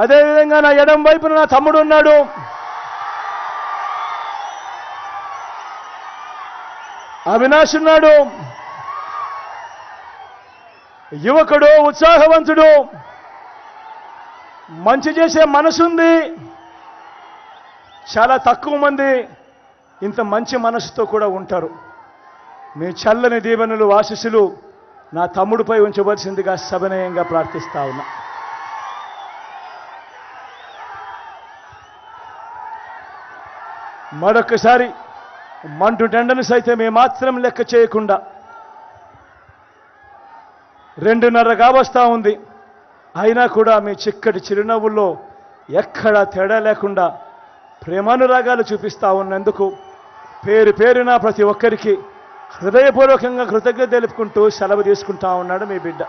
అదేవిధంగా నా ఎడం వైపున నా తమ్ముడు ఉన్నాడు. అవినాష్ ఉన్నాడు. యువకుడు, ఉత్సాహవంతుడు, మంచి చేసే మనసుంది. చాలా తక్కువ మంది ఇంత మంచి మనసుతో కూడా ఉంటారు. మీ చల్లని దీవెనలు, ఆశీస్సులు నా తమ్ముడిపై ఉంచవలసిందిగా సవినయంగా ప్రార్థిస్తా ఉన్నా. మరొకసారి మంటు టెండను సైతం ఏమాత్రం లెక్క చేయకుండా 2:30 కావస్తా ఉంది. అయినా కూడా మీ చిక్కటి చిరునవ్వుల్లో ఎక్కడా తేడా లేకుండా ప్రేమానురాగాలు చూపిస్తా ఉన్నందుకు పేరు పేరున ప్రతి ఒక్కరికి హృదయపూర్వకంగా కృతజ్ఞత తెలుపుకుంటూ సెలవు తీసుకుంటా ఉన్నాడు మీ బిడ్డ.